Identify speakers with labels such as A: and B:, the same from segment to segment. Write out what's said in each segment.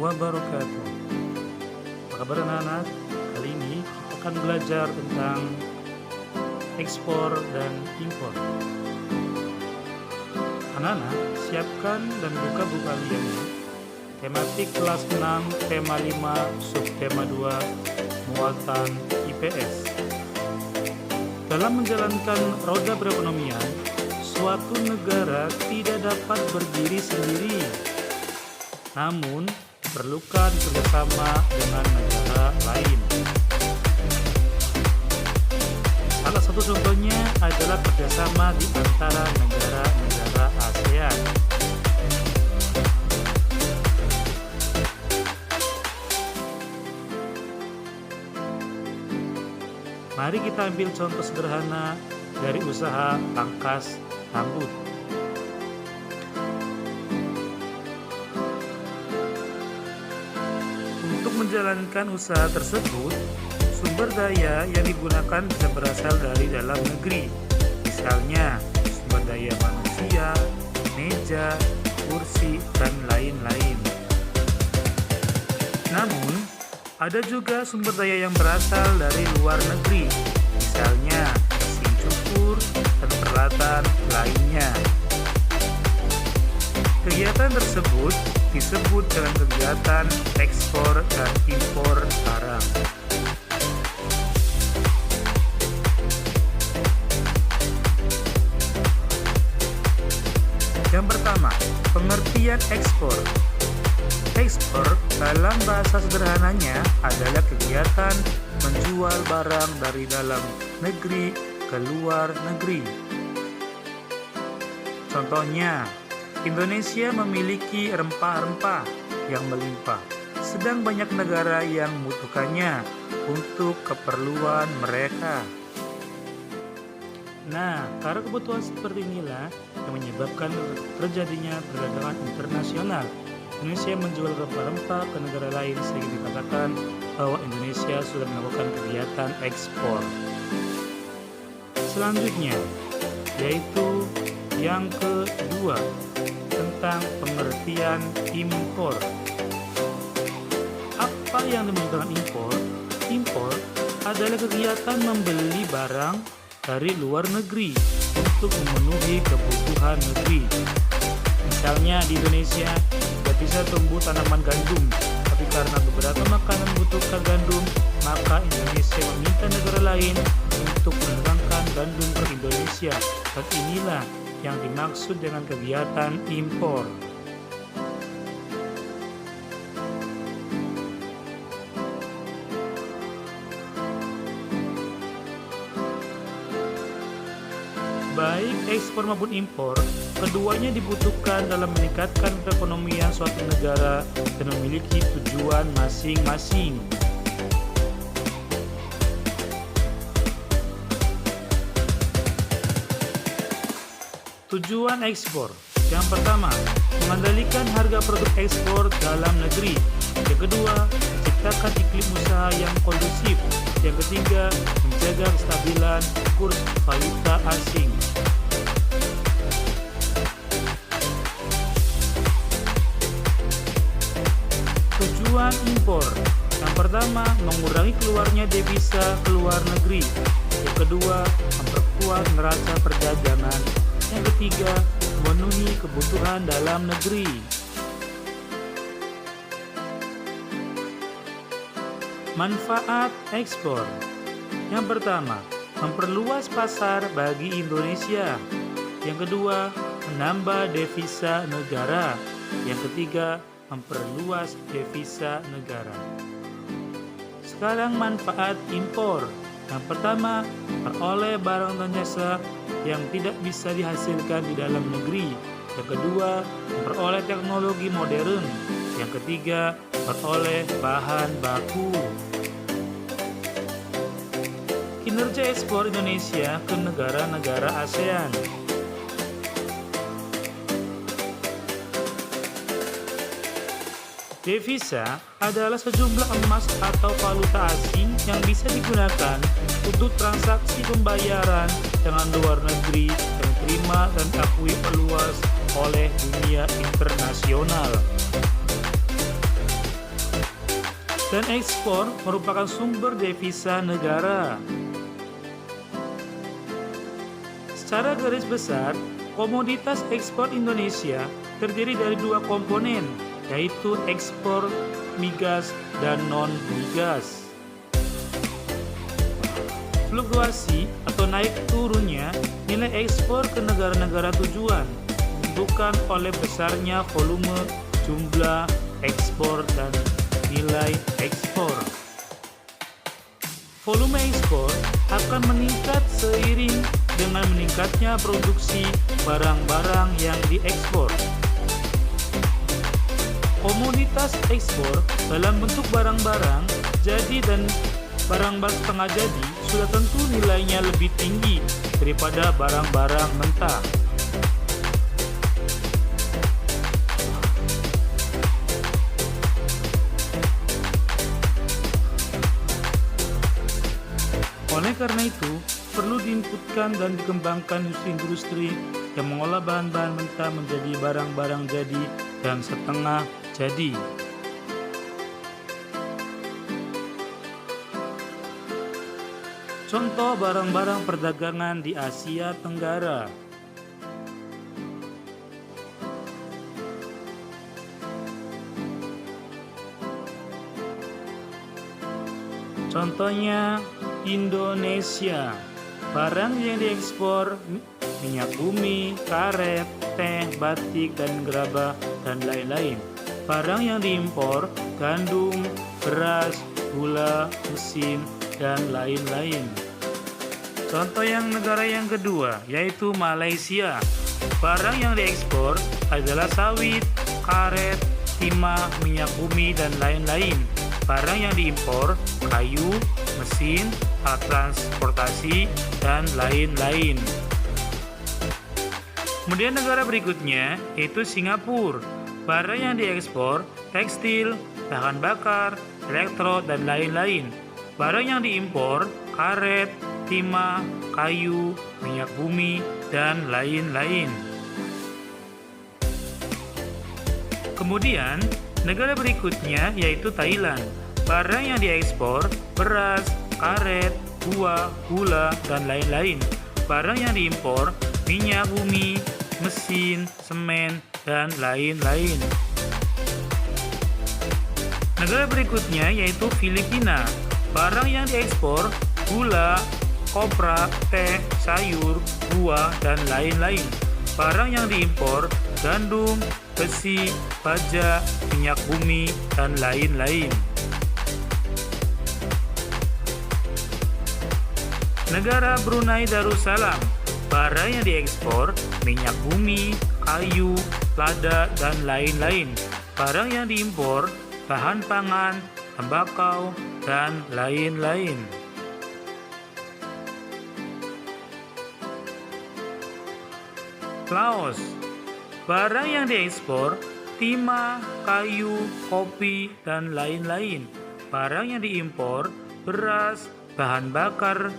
A: wabarakatuh. Apa kabar anak-anak? Kali ini kita akan belajar tentang ekspor dan impor. Anak-anak, siapkan dan buka buku kalian ya. Tematik kelas 6, tema 5, subtema 2, muatan IPS. Dalam menjalankan roda perekonomian, suatu negara tidak dapat berdiri sendiri, namun diperlukan kerjasama dengan negara lain. Salah satu contohnya adalah kerjasama di antara negara-negara ASEAN. Mari kita ambil contoh sederhana dari usaha pangkas rambut. Untuk menjalankan usaha tersebut, sumber daya yang digunakan bisa berasal dari dalam negeri. Misalnya, sumber daya manusia, meja, kursi, dan lain-lain. Namun, ada juga sumber daya yang berasal dari luar negeri, misalnya mesin cukur dan peralatan lainnya. Kegiatan tersebut disebut dengan kegiatan ekspor dan impor barang. Yang pertama, pengertian ekspor. Ekspor dalam bahasa sederhananya adalah kegiatan menjual barang dari dalam negeri ke luar negeri. Contohnya, Indonesia memiliki rempah-rempah yang melimpah, sedang banyak negara yang membutuhkannya untuk keperluan mereka. Nah, karena kebutuhan seperti inilah yang menyebabkan terjadinya perdagangan internasional. Indonesia menjual rempah-rempah ke negara lain sehingga dikatakan bahwa Indonesia sudah melakukan kegiatan ekspor. Selanjutnya, yaitu yang kedua, tentang pengertian impor. Apa yang dimaksud dengan impor? Impor adalah kegiatan membeli barang dari luar negeri untuk memenuhi kebutuhan negeri. Misalnya di Indonesia tidak bisa tumbuh tanaman gandum, tapi karena beberapa makanan membutuhkan gandum, maka Indonesia meminta negara lain untuk mendatangkan gandum ke Indonesia. Dan inilah yang dimaksud dengan kegiatan impor. Baik ekspor maupun impor, keduanya dibutuhkan dalam meningkatkan perekonomian suatu negara dan memiliki tujuan masing-masing. Tujuan ekspor. Yang pertama, mengendalikan harga produk ekspor dalam negeri. Yang kedua, menciptakan iklim usaha yang kondusif. Yang ketiga, menjaga kestabilan kurs valuta asing. Tujuan impor. Yang pertama, mengurangi keluarnya devisa ke luar negeri. Yang kedua, memperkuat neraca perdagangan. Yang ketiga, memenuhi kebutuhan dalam negeri. Manfaat ekspor. Yang pertama, memperluas pasar bagi Indonesia. Yang kedua, menambah devisa negara. Yang ketiga, memperluas devisa negara. Sekarang manfaat impor. Yang pertama, memperoleh barang dan jasa yang tidak bisa dihasilkan di dalam negeri. Yang kedua, memperoleh teknologi modern. Yang ketiga, memperoleh bahan baku. Kinerja ekspor Indonesia ke negara-negara ASEAN. Devisa adalah sejumlah emas atau valuta asing yang bisa digunakan untuk transaksi pembayaran dengan luar negeri yang diterima dan diakui luas oleh dunia internasional. Dan ekspor merupakan sumber devisa negara. Secara garis besar, komoditas ekspor Indonesia terdiri dari dua komponen, yaitu ekspor migas dan non-migas. Fluktuasi atau naik turunnya nilai ekspor ke negara-negara tujuan ditentukan oleh besarnya volume, jumlah ekspor, dan nilai ekspor. Volume ekspor akan meningkat seiring dengan meningkatnya produksi barang-barang yang diekspor. Komoditas ekspor dalam bentuk barang-barang jadi dan barang-barang setengah jadi sudah tentu nilainya lebih tinggi daripada barang-barang mentah. Oleh karena itu, perlu diinputkan dan dikembangkan industri-industri yang mengolah bahan-bahan mentah menjadi barang-barang jadi dan setengah jadi. Contoh barang-barang perdagangan di Asia Tenggara. Contohnya Indonesia. Barang yang diekspor minyak bumi, karet, teh, batik, dan gerabah, dan lain-lain. Barang yang diimpor gandum, beras, gula, mesin, dan lain-lain. Contoh yang negara yang kedua yaitu Malaysia. Barang yang diekspor adalah sawit, karet, timah, minyak bumi, dan lain-lain. Barang yang diimpor kayu, mesin, alat transportasi, dan lain-lain. Kemudian negara berikutnya yaitu Singapura. Barang yang diekspor tekstil, bahan bakar, elektro, dan lain-lain. Barang yang diimpor karet, timah, kayu, minyak bumi, dan lain-lain. Kemudian negara berikutnya yaitu Thailand. Barang yang diekspor beras, karet, buah, gula, dan lain-lain. Barang yang diimpor minyak bumi, mesin, semen, dan lain-lain. Negara berikutnya yaitu Filipina. Barang yang diekspor gula, kopra, teh, sayur, buah, dan lain-lain. Barang yang diimpor gandum, besi, baja, minyak bumi, dan lain-lain. Negara Brunei Darussalam. Barang yang diekspor minyak bumi, kayu, lada, dan lain-lain. Barang yang diimpor bahan pangan, tembakau, dan lain-lain. Laos. Barang yang diekspor timah, kayu, kopi, dan lain-lain. Barang yang diimpor beras, bahan bakar,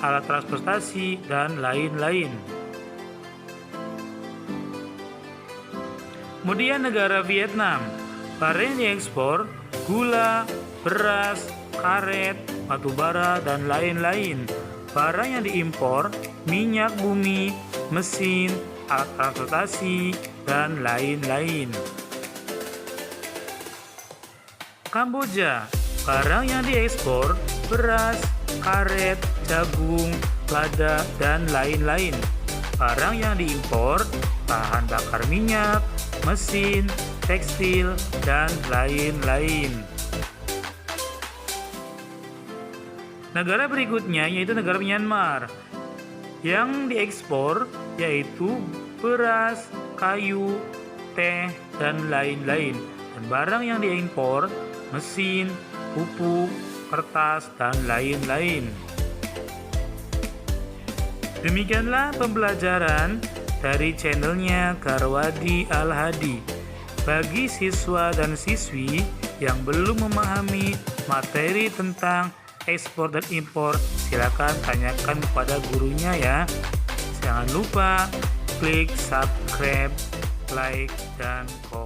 A: alat transportasi, dan lain-lain. Kemudian negara Vietnam. Barang yang diekspor gula, beras, karet, batu bara, dan lain-lain. Barang yang diimpor minyak bumi, mesin, alat transportasi, dan lain-lain. Kamboja. Barang yang diekspor beras, karet, jagung, lada, dan lain-lain. Barang yang diimpor bahan bakar minyak, mesin, tekstil, dan lain-lain. Negara berikutnya yaitu negara Myanmar. Yang diekspor yaitu beras, kayu, teh, dan lain-lain. Dan barang yang diimpor mesin, pupuk, kertas, dan lain-lain. Demikianlah pembelajaran dari channelnya Karwadi Al-Hadi. Bagi siswa dan siswi yang belum memahami materi tentang ekspor dan impor, silakan tanyakan kepada gurunya ya. Jangan lupa klik subscribe, like, dan komen.